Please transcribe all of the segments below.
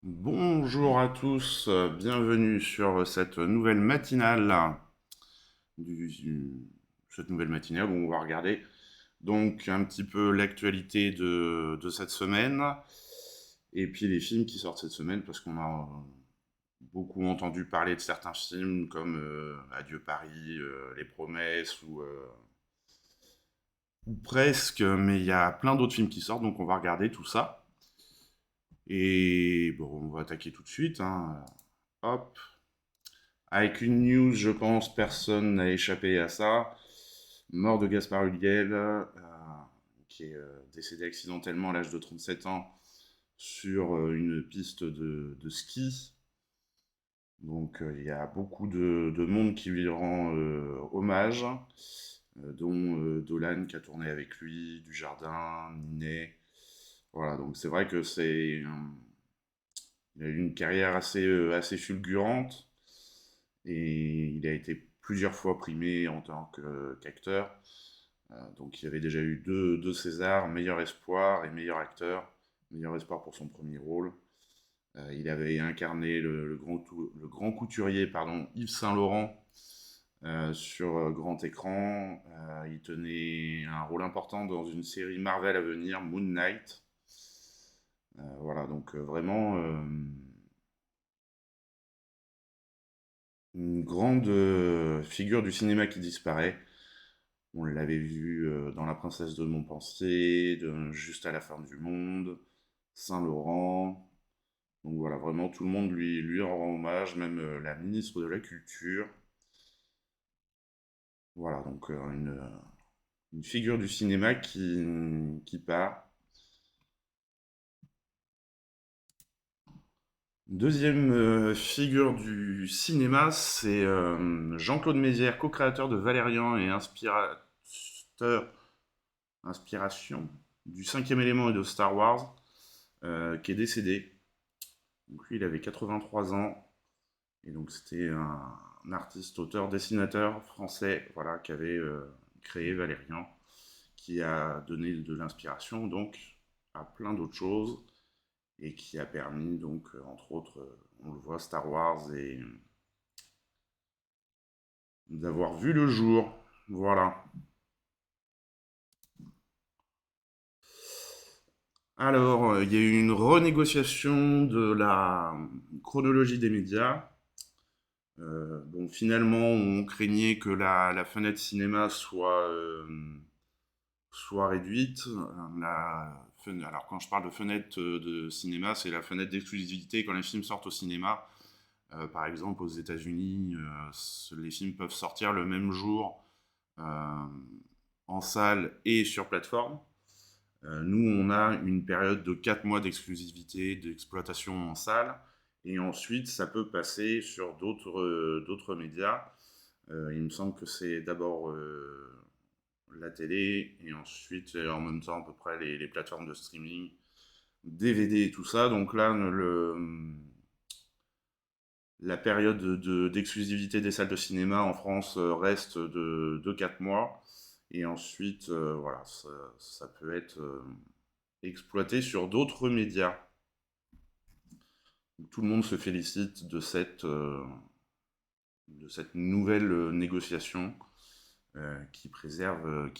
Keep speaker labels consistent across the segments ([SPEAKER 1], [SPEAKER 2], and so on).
[SPEAKER 1] Bonjour à tous, bienvenue sur cette nouvelle matinale cette nouvelle matinale où on va regarder donc un petit peu l'actualité de cette semaine et puis les films qui sortent cette semaine parce qu'on a beaucoup entendu parler de certains films comme Adieu Paris, Les Promesses ou presque, mais il y a plein d'autres films qui sortent donc on va regarder tout ça. Et bon, on va attaquer tout de suite, hein. Hop. Avec une news, je pense, personne n'a échappé à ça. Mort de Gaspard Ulliel, qui est décédé accidentellement à l'âge de 37 ans sur une piste de ski. Donc il y a beaucoup de monde qui lui rend hommage, dont Dolan qui a tourné avec lui, Dujardin, Ninet. Voilà, donc c'est vrai que il a eu une carrière assez fulgurante et il a été plusieurs fois primé en tant qu'acteur. Donc il avait déjà eu deux Césars, meilleur espoir et meilleur acteur. Meilleur espoir pour son premier rôle. Il avait incarné le grand couturier Yves Saint-Laurent sur grand écran. Il tenait un rôle important dans une série Marvel à venir, Moon Knight. Voilà, donc vraiment une grande figure du cinéma qui disparaît. On l'avait vu dans La Princesse de Montpensier, Juste à la fin du monde, Saint-Laurent. Donc voilà, vraiment tout le monde lui rend hommage, même la ministre de la Culture. Voilà, donc une figure du cinéma qui part. Deuxième figure du cinéma, c'est Jean-Claude Mézières, co-créateur de Valérian et inspiration du cinquième élément et de Star Wars, qui est décédé. Donc lui, il avait 83 ans, et donc c'était un artiste, auteur, dessinateur français, voilà, qui avait créé Valérian, qui a donné de l'inspiration donc à plein d'autres choses et qui a permis donc entre autres, on le voit, Star Wars et d'avoir vu le jour. Voilà. Alors, il y a eu une renégociation de la chronologie des médias. Bon, finalement, on craignait que la fenêtre cinéma soit réduite. Alors, quand je parle de fenêtre de cinéma, c'est la fenêtre d'exclusivité quand les films sortent au cinéma. Par exemple, aux États-Unis, les films peuvent sortir le même jour euh, en salle et sur plateforme. Nous, on a une période de 4 mois d'exclusivité, d'exploitation en salle, et ensuite, ça peut passer sur d'autres médias. Il me semble que c'est d'abord la télé, et ensuite, en même temps, à peu près les plateformes de streaming, DVD et tout ça. Donc là, la période d'exclusivité des salles de cinéma en France reste de 4 mois. Et ensuite, voilà, ça peut être exploité sur d'autres médias. Tout le monde se félicite de cette nouvelle négociation qui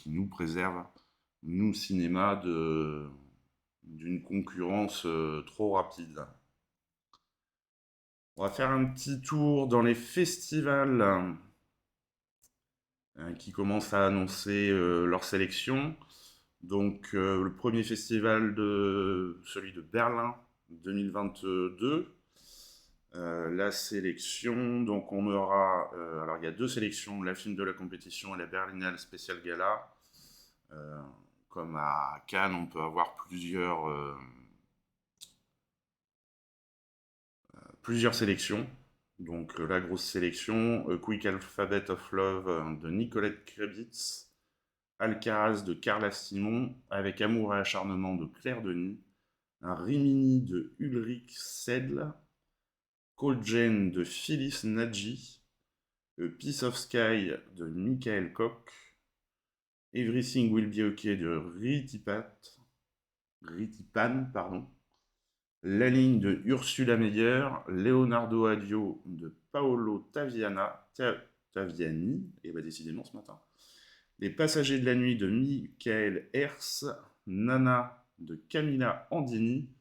[SPEAKER 1] nous préserve, nous, cinéma, d'une concurrence trop rapide. On va faire un petit tour dans les festivals qui commencent à annoncer leur sélection. Donc le premier festival, celui de Berlin 2022. La sélection, donc on aura, alors il y a deux sélections, la film de la compétition et la Berlinale Special Gala. Euh, Comme à Cannes, on peut avoir plusieurs sélections. Donc la grosse sélection, Quick Alphabet of Love de Nicolette Krebitz, Alcaraz de Carla Simon, Avec amour et acharnement de Claire Denis, un Rimini de Ulrich Sedl, Cold Jane de Phyllis Nadji, A Piece of Sky de Michael Koch, Everything Will Be Okay de Ritipan, pardon, La ligne de Ursula Meyer, Leonardo Adio de Paolo Taviani, et bah décidément ce matin, Les Passagers de la Nuit de Michael Hers, Nana de Camilla Andini,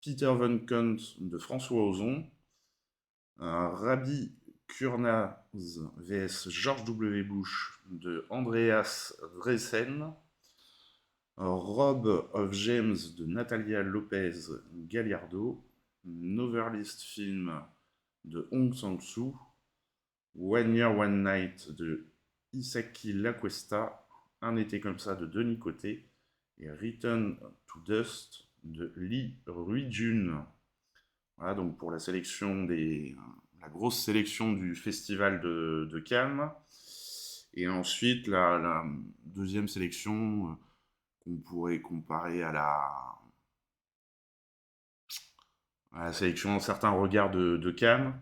[SPEAKER 1] Peter Von Kant de François Ozon, Rabbi Kurnaz vs George W. Bush de Andreas Dresen, Rob of James de Natalia Lopez Galiardo, Novelist Film de Hong Sang-soo, One Year One Night de Isaki Lacuesta, Un été comme ça de Denis Côté, et Return to Dust de Lee Ruijun. Voilà donc pour la grosse sélection du festival de Cannes. Et ensuite la deuxième sélection qu'on pourrait comparer à la sélection Certains regards de Cannes.